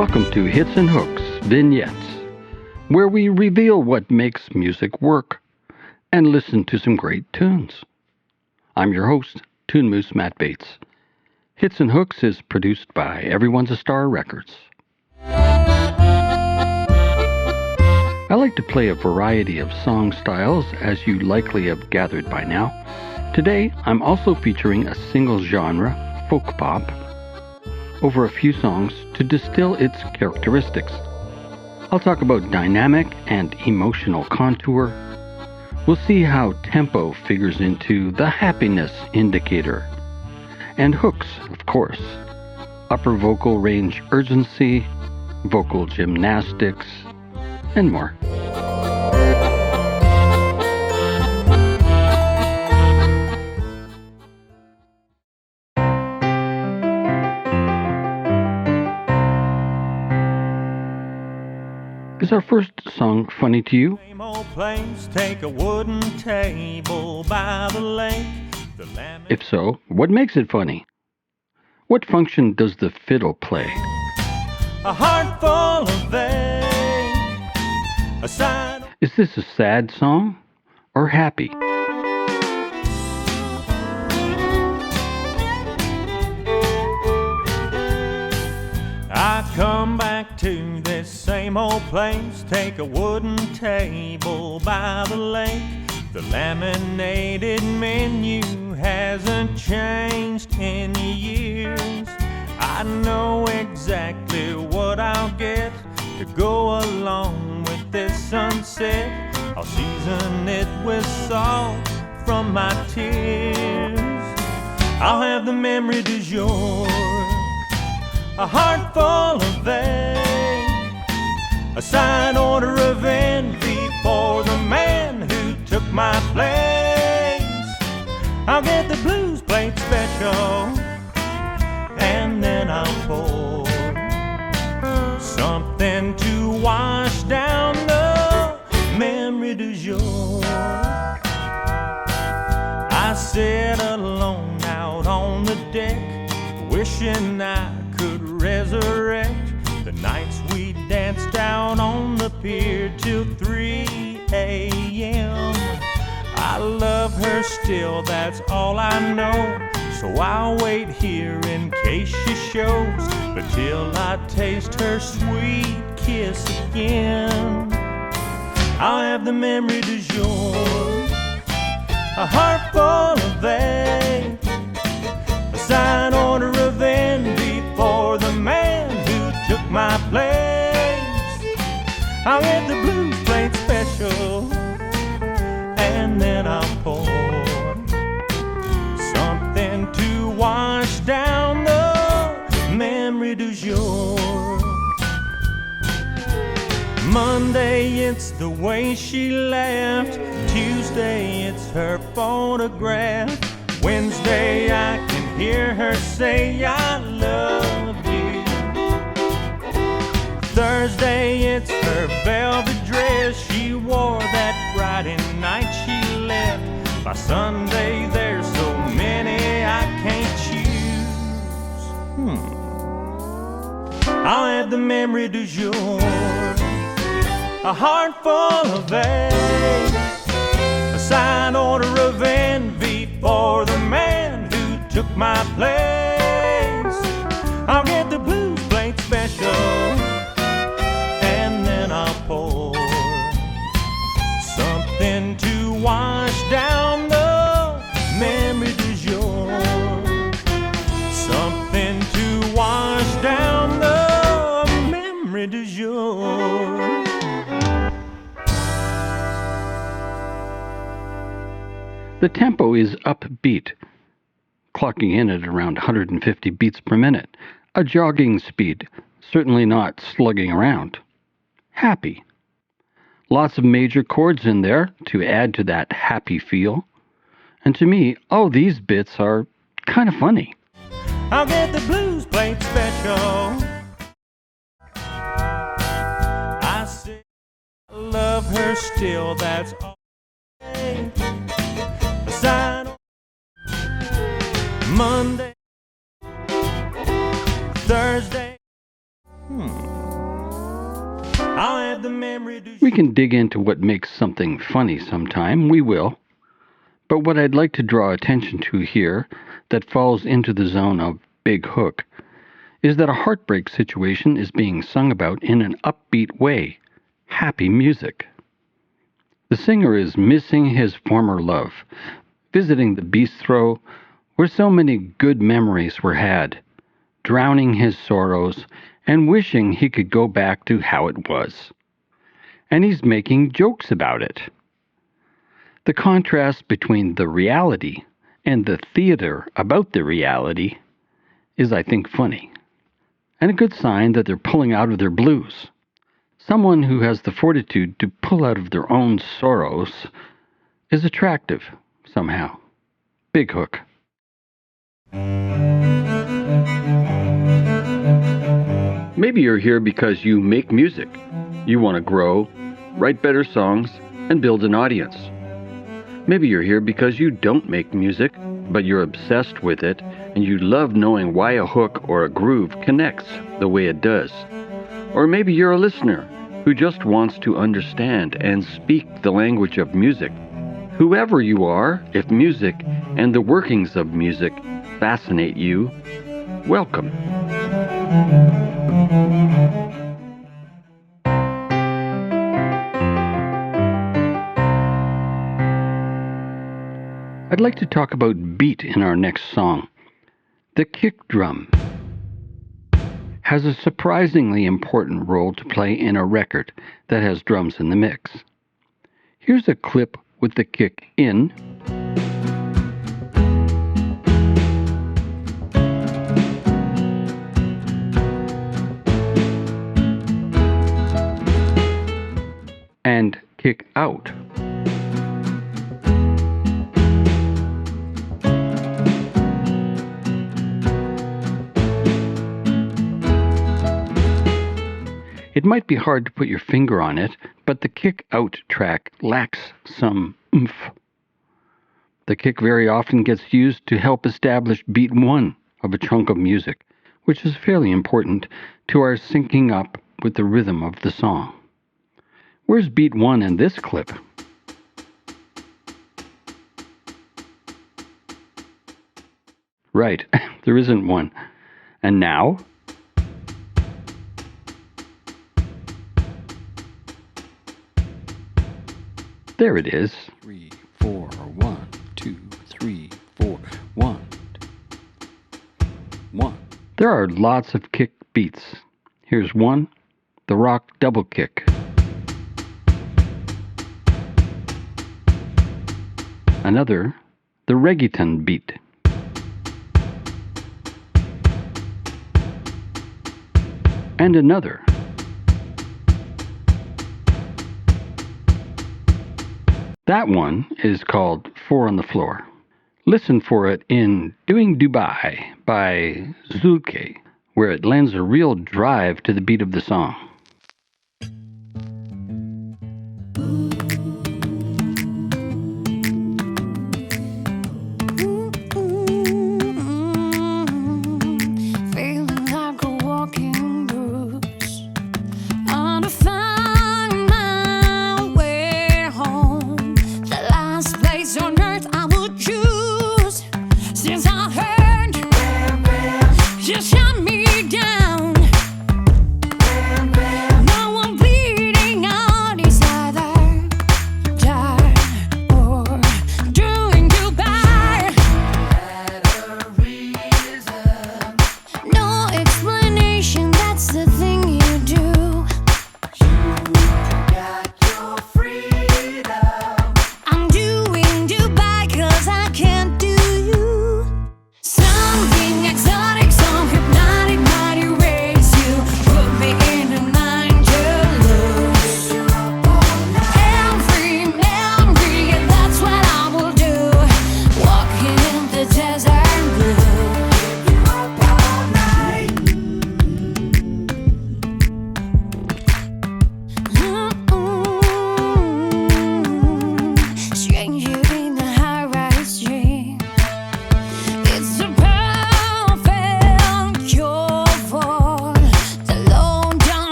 Welcome to Hits and Hooks Vignettes, where we reveal what makes music work and listen to some great tunes. I'm your host, TuneMoose Matt Bates. Hits and Hooks is produced by Everyone's a Star Records. I like to play a variety of song styles, as you likely have gathered by now. Today, I'm also featuring a single genre, folk pop, over a few songs to distill its characteristics. I'll talk about dynamic and emotional contour. We'll see how tempo figures into the happiness indicator. And hooks, of course. Upper vocal range urgency, vocal gymnastics, and more. Is our first song funny to you? Same old place, take a wooden table by the lake. If so, what makes it funny? What function does the fiddle play? A heart full of ache, a side. Is this a sad song or happy? I come back to this same old place, take a wooden table by the lake. The laminated menu hasn't changed in years. I know exactly what I'll get to go along with this sunset. I'll season it with salt from my tears. I'll have the memory du jour, a heart full of ache, a side order of envy for the man who took my place. I'll get the blues plate special, and then I'll pour something to wash down the memory du jour. I sit alone out on the deck, wishing I could resurrect the nights we danced out on the pier till 3 a.m. I love her still, that's all I know, so I'll wait here in case she shows. But till I taste her sweet kiss again, I'll have the memory du jour, a heart full of ache, a side order of envy for the man who took my place. I'll get the blues plate special, and then I'll pour something to wash down the memory du jour. Monday, it's the way she laughed. Tuesday, it's her photograph. Wednesday, I can hear her say I love you. Thursday, it's her velvet dress she wore that Friday night she left. By Sunday, there's so many I can't choose. I'll have the memory du jour, a heart full of ache, a side order of envy for the man who took my place. I'll get the blues plate special, and then I'll pour something to wash down the memory du jour, something to wash down the memory du jour. The tempo is upbeat, clocking in at around 150 beats per minute. A jogging speed, certainly not slugging around. Happy. Lots of major chords in there to add to that happy feel. And to me, all these bits are kind of funny. I'll get the blues plate special. I say I love her still, that's all. Monday, Thursday. memory du We can dig into what makes something funny sometime, we will. But what I'd like to draw attention to here that falls into the zone of big hook is that a heartbreak situation is being sung about in an upbeat way, happy music. The singer is missing his former love, visiting the bistro where so many good memories were had, drowning his sorrows and wishing he could go back to how it was. And he's making jokes about it. The contrast between the reality and the theater about the reality is, I think, funny, and a good sign that they're pulling out of their blues. Someone who has the fortitude to pull out of their own sorrows is attractive, somehow. Big hook. Maybe you're here because you make music. You want to grow, write better songs, and build an audience. Maybe you're here because you don't make music, but you're obsessed with it, and you love knowing why a hook or a groove connects the way it does. Or maybe you're a listener who just wants to understand and speak the language of music. Whoever you are, if music and the workings of music fascinate you, welcome. I'd like to talk about beat in our next song. The kick drum has a surprisingly important role to play in a record that has drums in the mix. Here's a clip with the kick in, and kick out. It might be hard to put your finger on it, but the kick-out track lacks some oomph. The kick very often gets used to help establish beat one of a chunk of music, which is fairly important to our syncing up with the rhythm of the song. Where's beat one in this clip? Right, there isn't one. And now? There it is. 3, 4, 1, 2, 3, 4, 1, 1. There are lots of kick beats. Here's one, the rock double kick. Another, the reggaeton beat. And another. That one is called 4 on the Floor. Listen for it in Doing Dubai by Zulke, where it lends a real drive to the beat of the song. Just shut me down.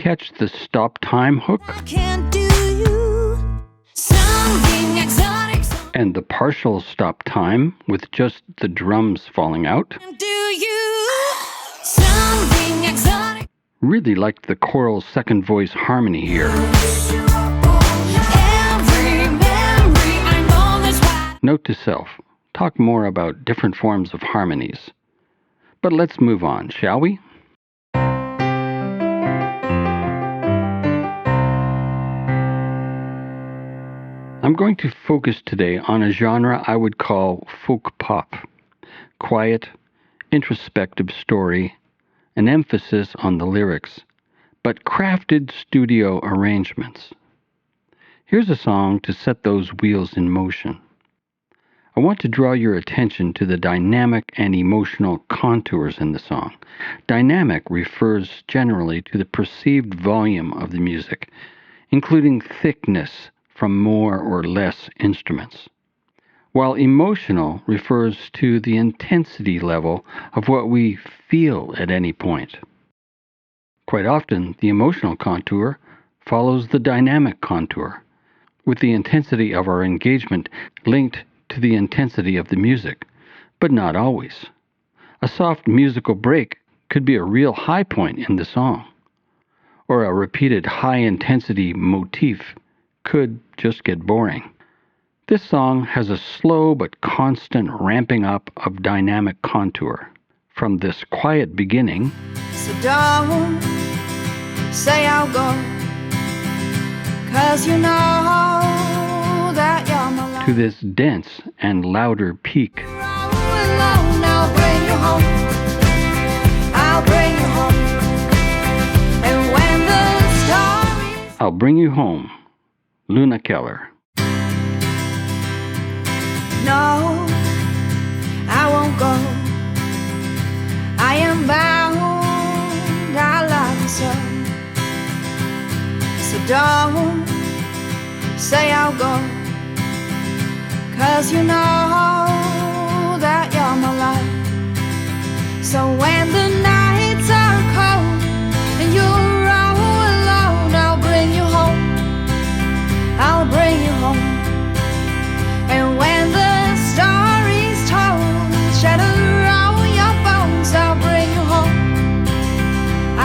catch the stop time hook? And the partial stop time with just the drums falling out? Really liked the choral second voice harmony here. Note to self, talk more about different forms of harmonies. But let's move on, shall we? I'm going to focus today on a genre I would call folk pop. Quiet, introspective story, an emphasis on the lyrics, but crafted studio arrangements. Here's a song to set those wheels in motion. I want to draw your attention to the dynamic and emotional contours in the song. Dynamic refers generally to the perceived volume of the music, including thickness from more or less instruments, while emotional refers to the intensity level of what we feel at any point. Quite often, the emotional contour follows the dynamic contour, with the intensity of our engagement linked to the intensity of the music, but not always. A soft musical break could be a real high point in the song, or a repeated high-intensity motif could just get boring. This song has a slow but constant ramping up of dynamic contour. From this quiet beginning, so don't say I'll go, 'cause you know that you're my life, to this dense and louder peak. I'll bring you home, I'll bring you home, and when the stories, I'll bring you home, Luna Keller. no, I won't go, I am bound, I love you so. So don't say I'll go, 'cause you know that you're my life. So when the nights are cold and you're all alone, I'll bring you home, I'll bring you home. And when the story's told, shadow all your bones, I'll bring you home,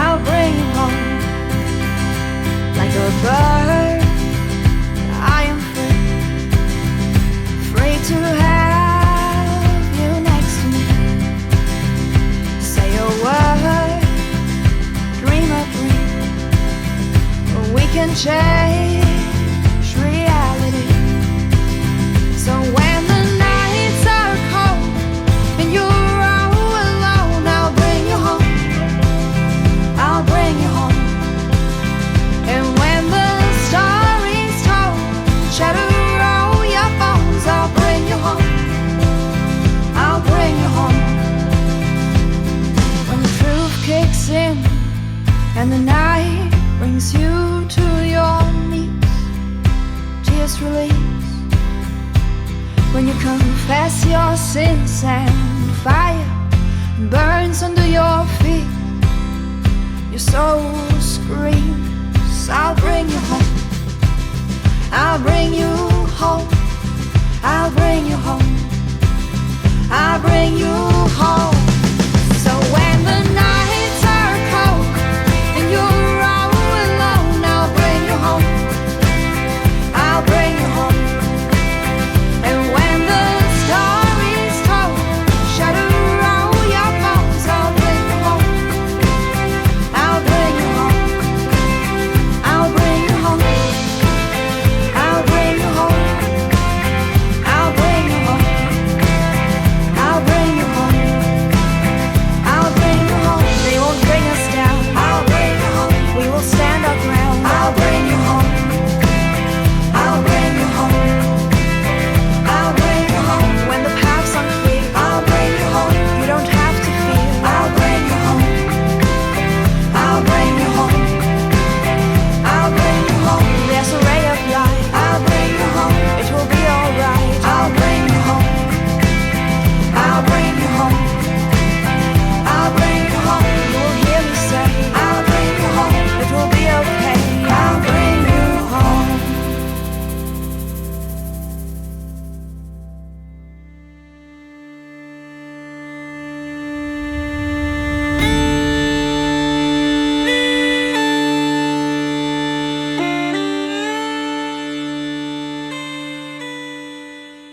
I'll bring you home. Like a bird, I am free to have you next to me. Say a word, dream a dream, we can change reality. So when the nights are cold and you're all alone, I'll bring you home, I'll bring you home. And when the story's told, shadow all your bones, I'll bring you home, I'll bring you home. When the truth kicks in and the night brings you to your knees, tears release. When you confess your sins and fire burns under your feet, your soul screams, I'll bring you home, I'll bring you home, I'll bring you home, I'll bring you home. So when the nights are cold and you're all alone, I'll bring you home, I'll bring you home. And when the story's told, shadow all your bones, I'll bring you home, I'll bring you home, I'll bring you home, I'll bring you home, I'll bring you home, I'll bring you home.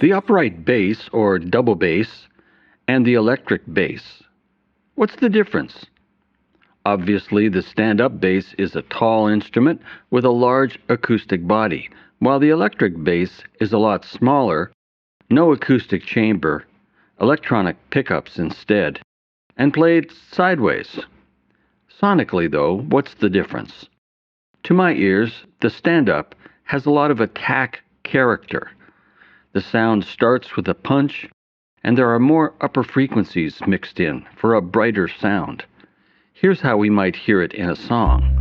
The upright bass or double bass and the electric bass. What's the difference? Obviously, the stand-up bass is a tall instrument with a large acoustic body, while the electric bass is a lot smaller, no acoustic chamber, electronic pickups instead, and played sideways. Sonically, though, what's the difference? To my ears, the stand-up has a lot of attack character. The sound starts with a punch, and there are more upper frequencies mixed in for a brighter sound. Here's how we might hear it in a song.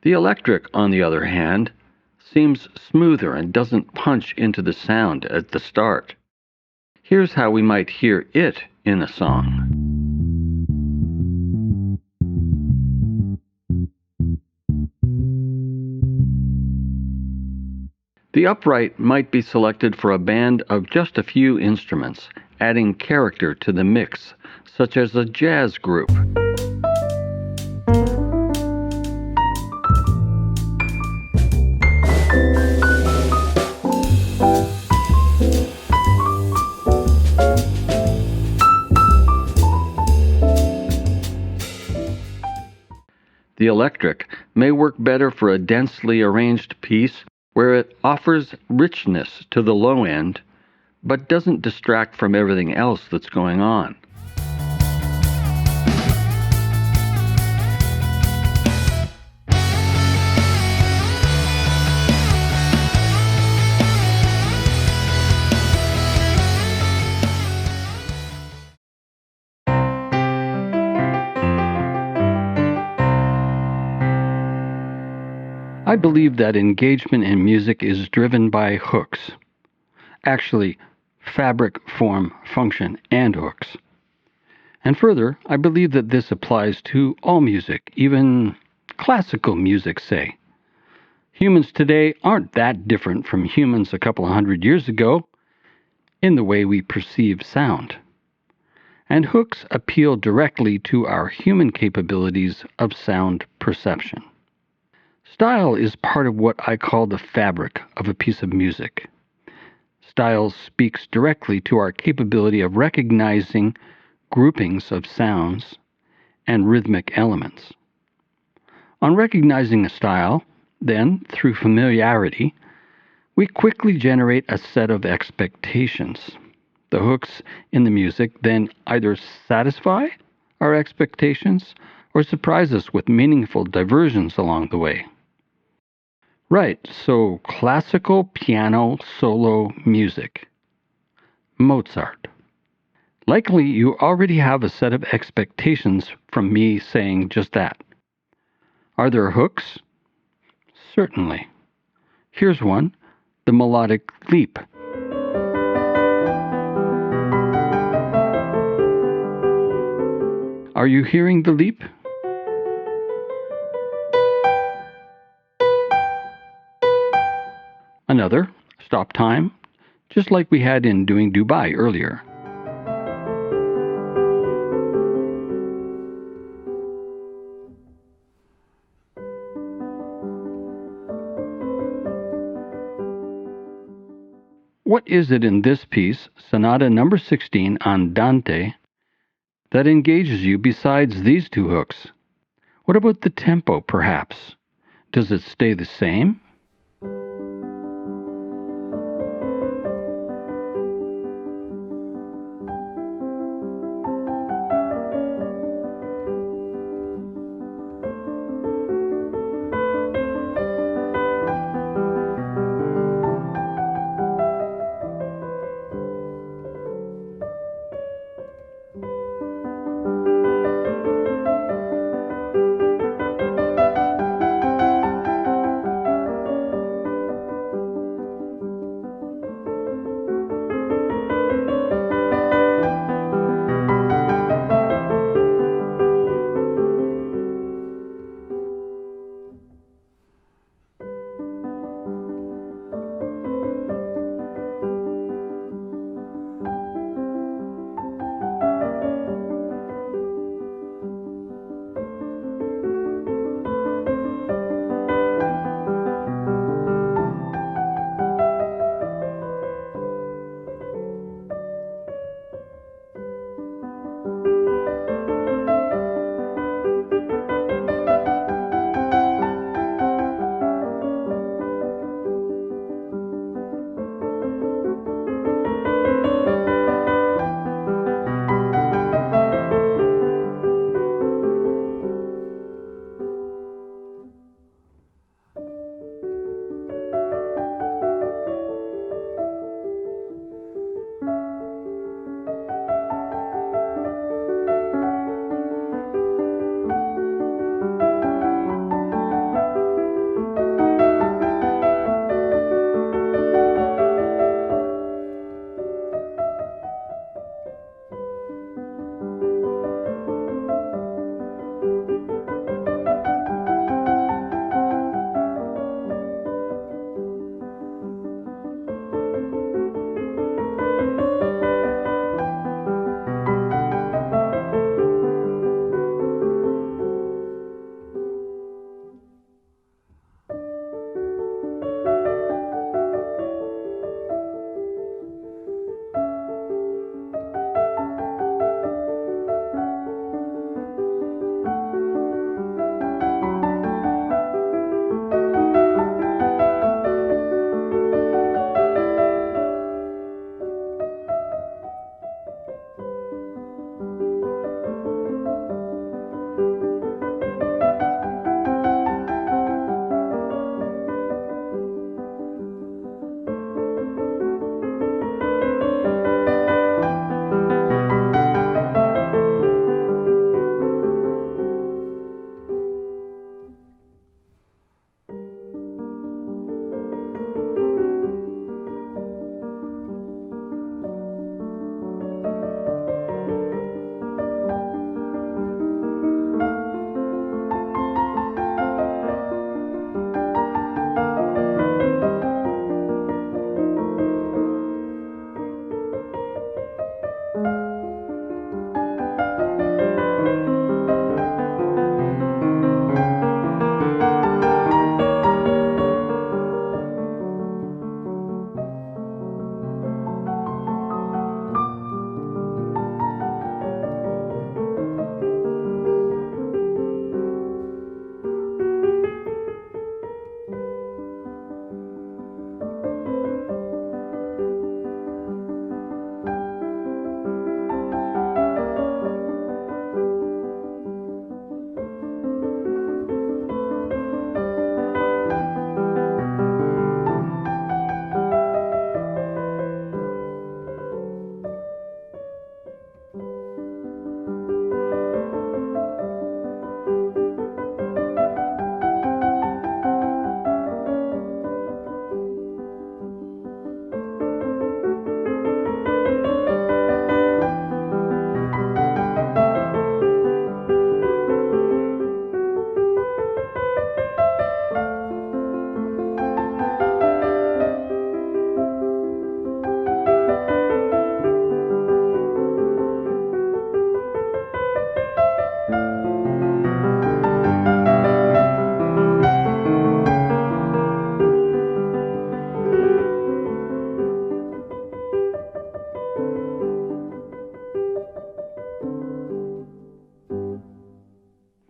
The electric, on the other hand, seems smoother and doesn't punch into the sound at the start. Here's how we might hear it in a song. The upright might be selected for a band of just a few instruments, adding character to the mix, such as a jazz group. The electric may work better for a densely arranged piece where it offers richness to the low end, but doesn't distract from everything else that's going on. I believe that engagement in music is driven by hooks. Actually, fabric, form, function, and hooks. And further, I believe that this applies to all music, even classical music, say. Humans today aren't that different from humans a couple of hundred years ago in the way we perceive sound. And hooks appeal directly to our human capabilities of sound perception. Style is part of what I call the fabric of a piece of music. Style speaks directly to our capability of recognizing groupings of sounds and rhythmic elements. On recognizing a style, then, through familiarity, we quickly generate a set of expectations. The hooks in the music then either satisfy our expectations or surprise us with meaningful diversions along the way. Right, so classical piano solo music. Mozart. Likely you already have a set of expectations from me saying just that. Are there hooks? Certainly. Here's one, the melodic leap. Are you hearing the leap? Another, stop time, just like we had in doing Dubai earlier. What is it in this piece, Sonata number 16 Andante, that engages you besides these two hooks? What about the tempo, perhaps? Does it stay the same?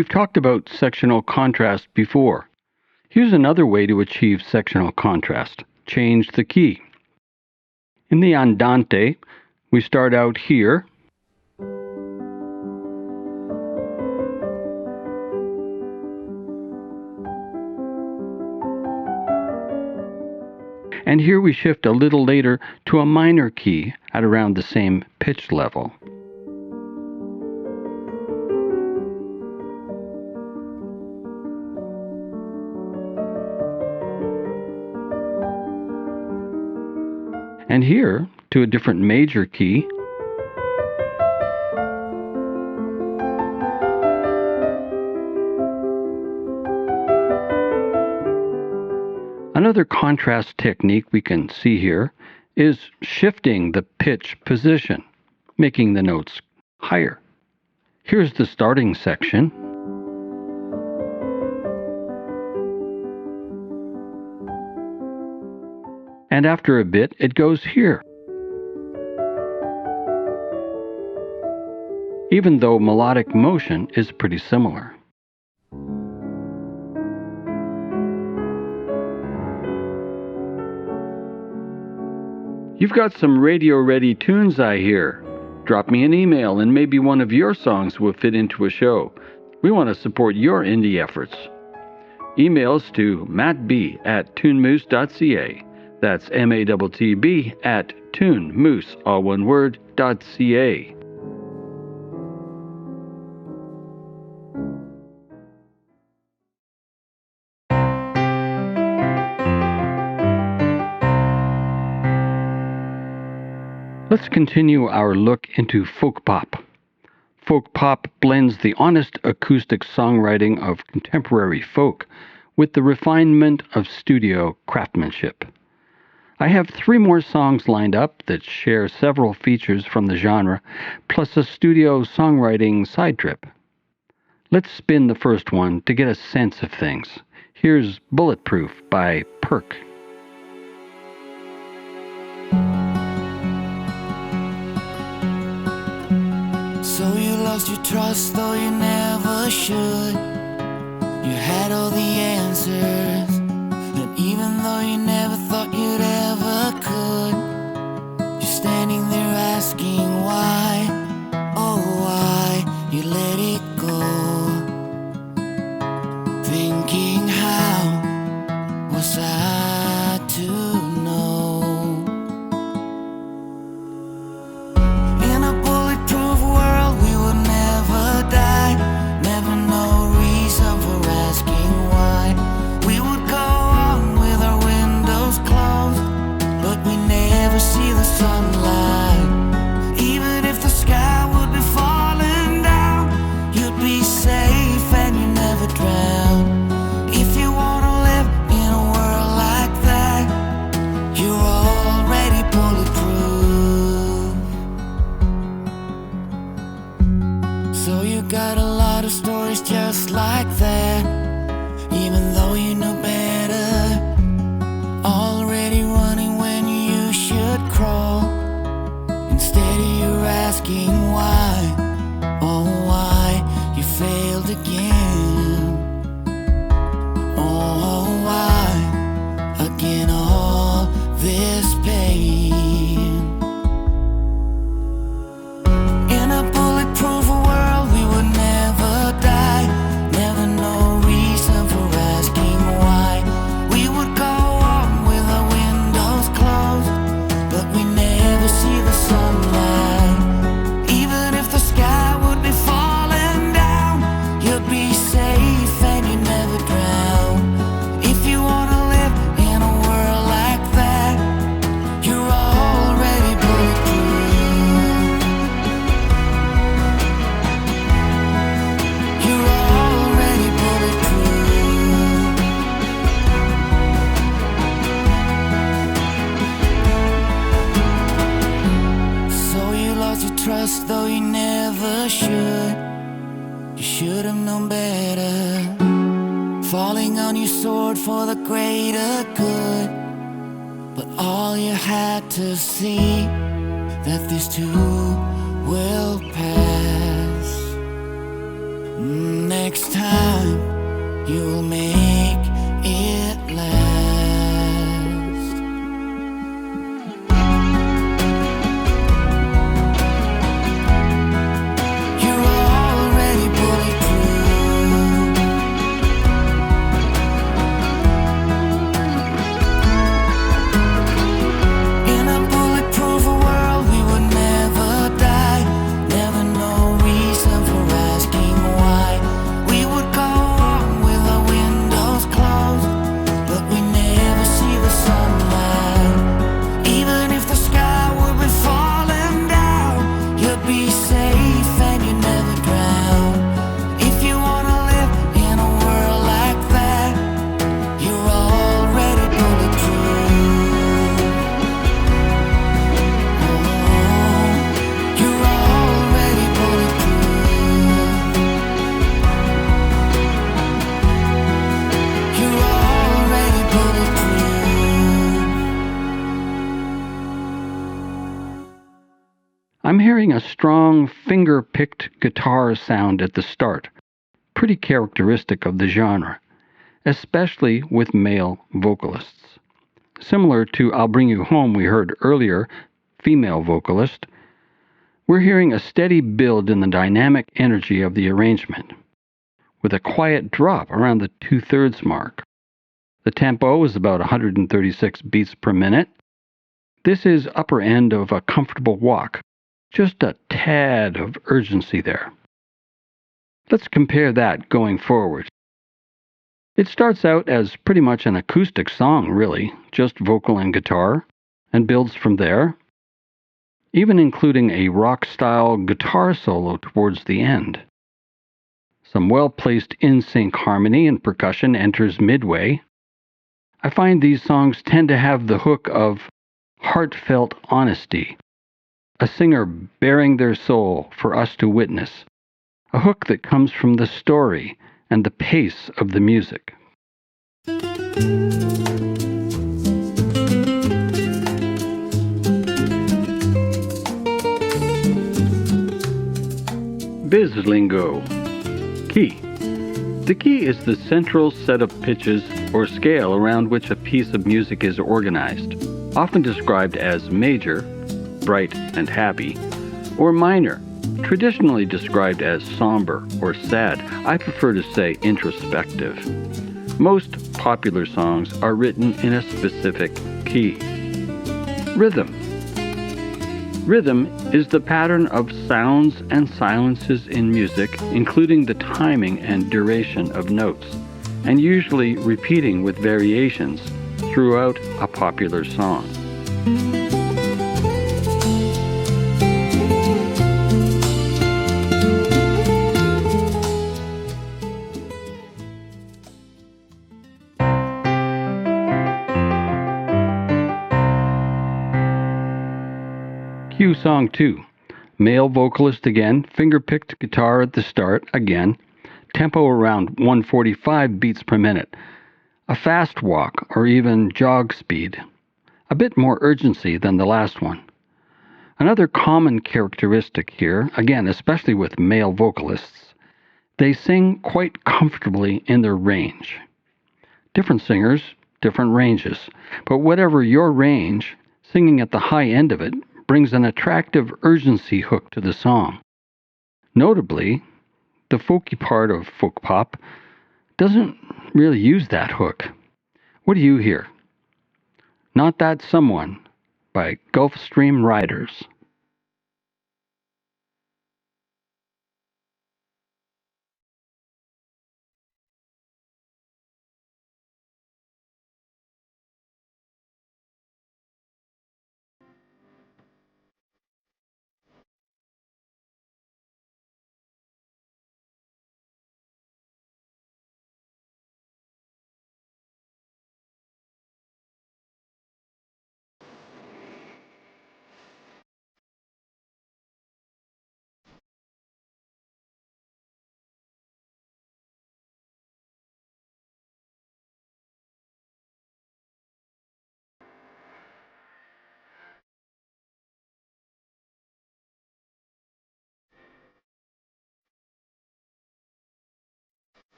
We've talked about sectional contrast before. Here's another way to achieve sectional contrast. Change the key. In the andante, we start out here, and here we shift a little later to a minor key at around the same pitch level. And here to a different major key. Another contrast technique we can see here is shifting the pitch position, making the notes higher. Here's the starting section. And after a bit, it goes here. Even though melodic motion is pretty similar. You've got some radio-ready tunes, I hear. Drop me an email and maybe one of your songs will fit into a show. We want to support your indie efforts. Emails to mattb@tunemoose.ca. That's MATTB at TuneMoose, all one word, .ca. Let's continue our look into folk pop. Folk pop blends the honest acoustic songwriting of contemporary folk with the refinement of studio craftsmanship. I have 3 more songs lined up that share several features from the genre, plus a studio songwriting side trip. Let's spin the first one to get a sense of things. Here's Bulletproof by Perk. So you lost your trust, though you never should. You had all the answers, and even though you never thought you'd ever could, you're standing there asking why, oh why you let it go. Thinking how was I to know? In a bulletproof world we would never die, never no reason for asking why. We would go on with our windows closed, but we never see the sunlight. Even if the sky would be falling down, you'd be safe and you never drown. If you wanna live in a world like that, you're already bulletproof. So you got a lot of stories just like that, even though you know better. Already running when you should crawl. Instead you're asking why, oh why you failed again. Oh why again all this pain. In a bulletproof world we would never die, never no reason for asking why. We would go on with our windows closed, but we never see the sunlight. Even if the sky would be falling down, you'd be safe and you never drown. If you wanna live in a world like that, you're already bulletproof. You're already bulletproof. So you lost your trust, though you never should. You should have known better. Falling on your sword for the greater good, but all you had to see that this too will pass. They next time you'll make it last. You're already bulletproof. In a bulletproof world we would never die. Never no reason for asking why. We would go on with our windows closed, but we never see the sunlight. Even if the sky would be falling down, you'd be safe and you'd never drown. If you wanna live in a world like that, you're already bulletproof. You're already bulletproof. You're already bulletproof. I'm hearing a strong finger-picked guitar sound at the start, pretty characteristic of the genre, especially with male vocalists. Similar to I'll Bring You Home we heard earlier, female vocalist, we're hearing a steady build in the dynamic energy of the arrangement, with a quiet drop around the 2/3 mark. The tempo is about 136 beats per minute. This is upper end of a comfortable walk, just a tad of urgency there. Let's compare that going forward. It starts out as pretty much an acoustic song, really, just vocal and guitar, and builds from there, even including a rock-style guitar solo towards the end. Some well-placed in-sync harmony and percussion enters midway. I find these songs tend to have the hook of heartfelt honesty, a singer bearing their soul for us to witness, a hook that comes from the story and the pace of the music. Biz lingo. Key. The key is the central set of pitches or scale around which a piece of music is organized, often described as major, bright and happy, or minor, traditionally described as somber or sad. I prefer to say introspective. Most popular songs are written in a specific key. Rhythm. Rhythm is the pattern of sounds and silences in music, including the timing and duration of notes, and usually repeating with variations throughout a popular song. Cue song 2. Male vocalist again, finger-picked guitar at the start again, tempo around 145 beats per minute. A fast walk or even jog speed. A bit more urgency than the last one. Another common characteristic here, again especially with male vocalists, they sing quite comfortably in their range. Different singers, different ranges, but whatever your range, singing at the high end of it brings an attractive urgency hook to the song. Notably, the folky part of folk pop doesn't really use that hook. What do you hear? Not That Someone by Gulfstream Riders.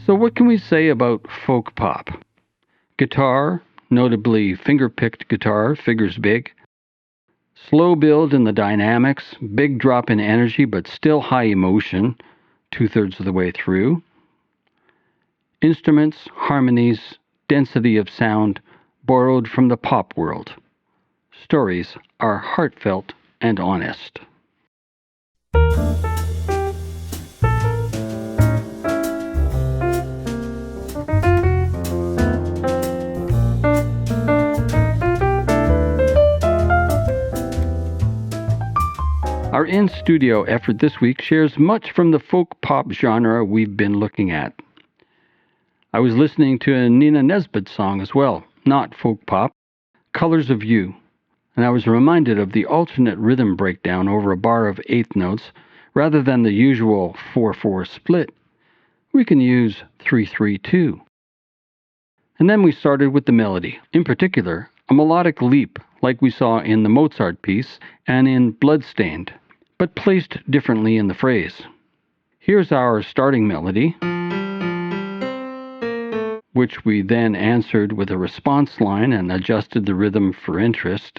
So what can we say about folk pop? Guitar, notably finger-picked guitar, figures big. Slow build in the dynamics, big drop in energy, but still high emotion, 2/3 of the way through. Instruments, harmonies, density of sound, borrowed from the pop world. Stories are heartfelt and honest. Our in-studio effort this week shares much from the folk pop genre we've been looking at. I was listening to a Nina Nesbitt song as well, not folk pop, Colors of You, and I was reminded of the alternate rhythm breakdown over a bar of eighth notes rather than the usual 4/4 split. We can use 3/3/2. And then we started with the melody, in particular, a melodic leap like we saw in the Mozart piece and in Bloodstained, but placed differently in the phrase. Here's our starting melody, which we then answered with a response line and adjusted the rhythm for interest.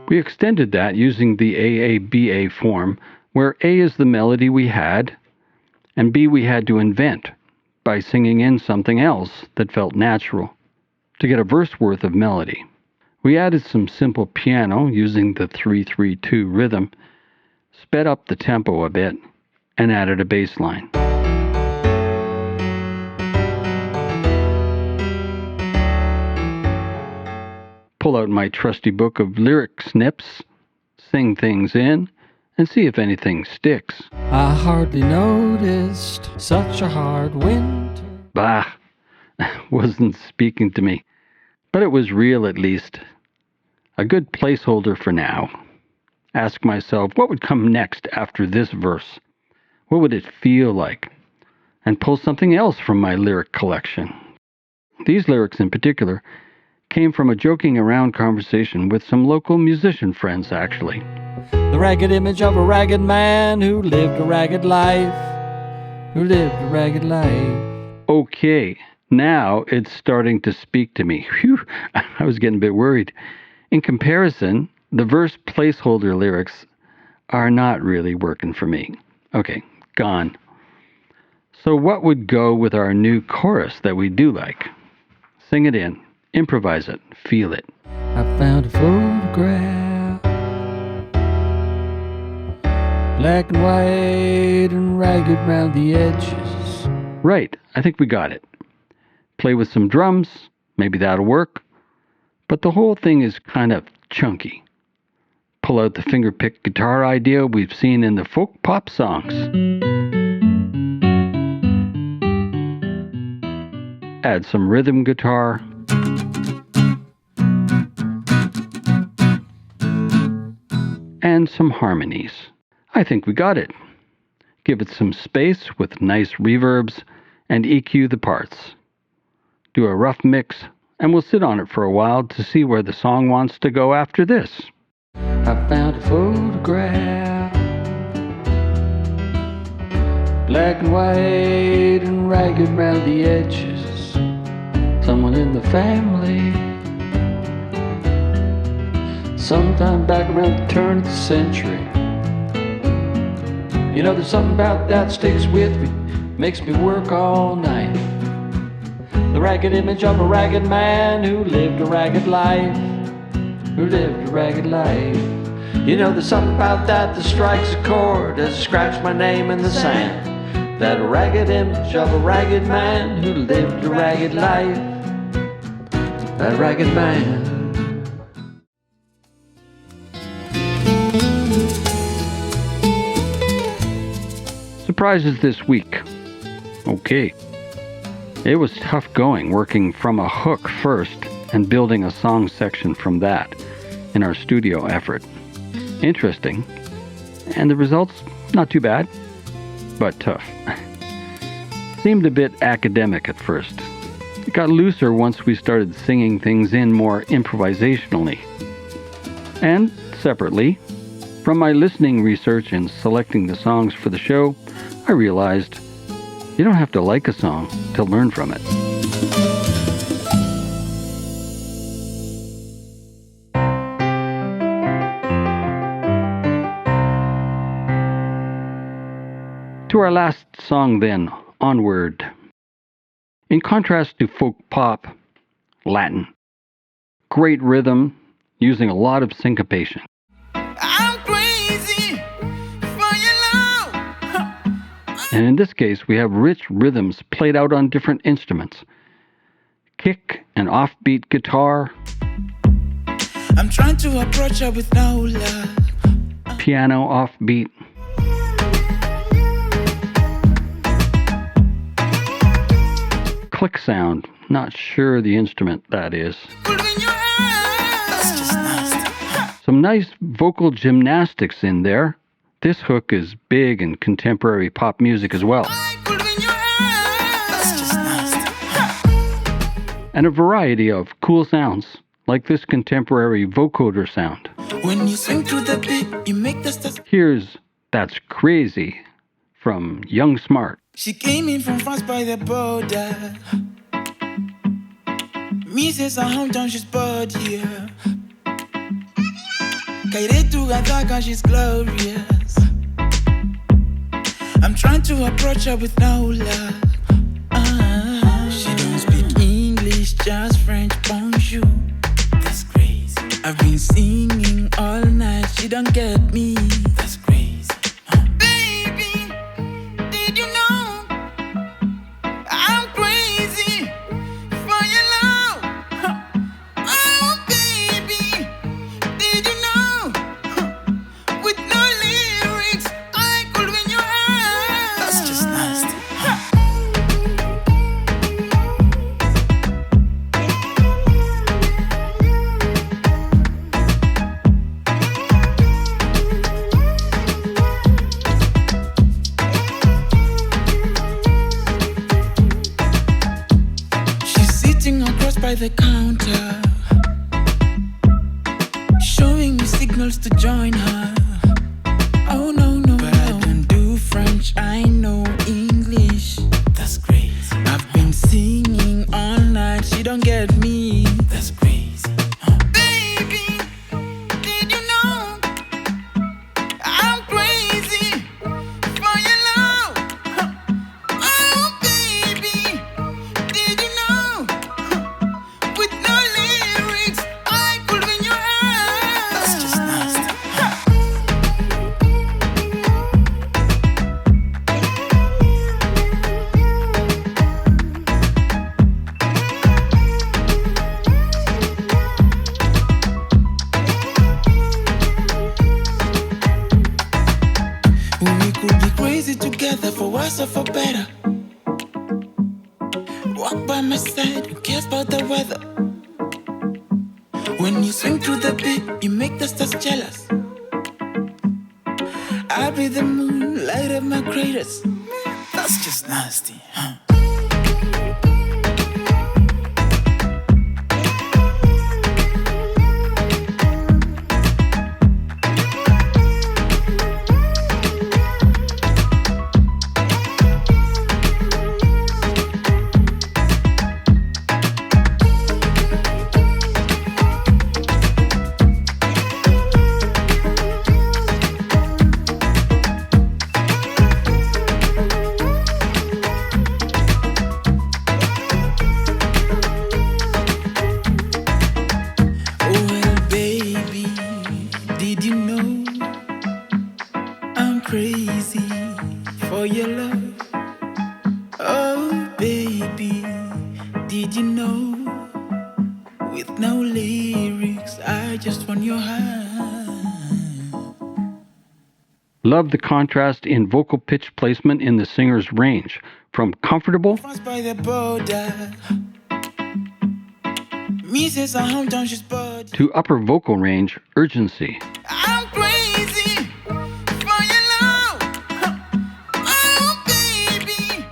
We extended that using the AABA form, where A is the melody we had, and B we had to invent by singing in something else that felt natural to get a verse worth of melody. We added some simple piano using the 3/3/2 rhythm, sped up the tempo a bit, and added a bass line. Pull out my trusty book of lyric snips, sing things in, and see if anything sticks. I hardly noticed such a hard winter. Bah, wasn't speaking to me. But it was real at least. A good placeholder for now. Ask myself, what would come next after this verse? What would it feel like? And pull something else from my lyric collection. These lyrics in particular came from a joking around conversation with some local musician friends, actually. The ragged image of a ragged man who lived a ragged life. Okay, now it's starting to speak to me. Phew, I was getting a bit worried. In comparison, the verse placeholder lyrics are not really working for me. Okay, gone. So what would go with our new chorus that we do like? Sing it in, improvise it, feel it. I found a photograph, black and white and ragged round the edges. Right, I think we got it. Play with some drums, maybe that'll work. But the whole thing is kind of chunky. Pull out the finger-picked guitar idea we've seen in the folk pop songs. Add some rhythm guitar. And some harmonies. I think we got it. Give it some space with nice reverbs and EQ the parts. Do a rough mix, and we'll sit on it for a while to see where the song wants to go after this. I found a photograph, black and white and ragged round the edges. Someone in the family, sometime back around the turn of the century. You know, there's something about that sticks with me, makes me work all night. The ragged image of a ragged man who lived a ragged life. You know, there's something about that strikes a chord as I scratch my name in the sand. That ragged image of a ragged man who lived a ragged life. That ragged man. Surprises this week. Okay. It was tough going, working from a hook first and building a song section from that in our studio effort. Interesting. And the results, not too bad, but tough. Seemed a bit academic at first. It got looser once we started singing things in more improvisationally. And separately, From my listening research and selecting the songs for the show, I realized you don't have to like a song to learn from it. To our last song then, Onward. In contrast to folk pop, Latin. Great rhythm, using a lot of syncopation. I'm crazy for your love. And in this case, we have rich rhythms played out on different instruments. Kick and offbeat guitar. I'm trying to approach her with no love. Piano offbeat. Click sound. Not sure the instrument that is. Some nice vocal gymnastics in there. This hook is big in contemporary pop music as well. And a variety of cool sounds, like this contemporary vocoder sound. When you swing through the beat, you make the stars. Here's That's Crazy from Young Smart. She came in from France by the border. Me says her hometown, she's bored here. Kaire to Gataka, she's glorious. I'm trying to approach her with no love. She don't speak English, just French, bonjour. That's crazy. I've been singing all night, she don't get me. That's crazy. Baby, did you know I'm crazy for your love? Oh, baby, did you know with no lyrics I could win your heart? That's just nasty. She's sitting across by the counter, showing me signals to join her. Oh no, no, but I don't do French, I know English. That's crazy. I've been singing all night, she don't get me. That's crazy. Baby, did you know I'm crazy for your love? Oh, baby, did you know with no lyrics I could win your heart? That's just nasty. We could be crazy together for worse or for better. Walk by my side, who cares about the weather? When you swing through the beat, you make the stars jealous. I'll be the moon, light up my craters. That's just nasty, huh? Well, baby, did you know I'm crazy for your love? Oh, baby, did you know with no lyrics I just want your hand? Love the contrast in vocal pitch placement in the singer's range, from comfortable France by the border. Me says her hometown, she's bored. to upper vocal range urgency. I'm crazy for your love. Oh, baby.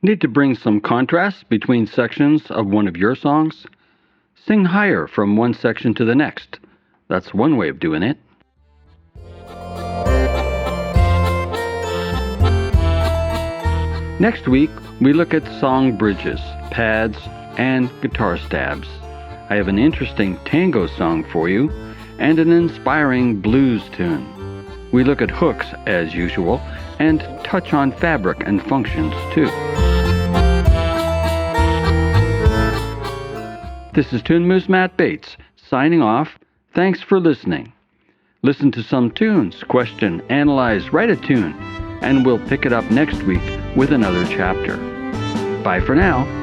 Need to bring some contrast between sections of one of your songs? Sing higher from one section to the next. That's one way of doing it. Next week, we look at song bridges, pads, and guitar stabs. I have an interesting tango song for you and an inspiring blues tune. We look at hooks, as usual, and touch on fabric and functions, too. This is TuneMoose Matt Bates, signing off. Thanks for listening. Listen to some tunes, question, analyze, write a tune, and we'll pick it up next week with another chapter. Bye for now.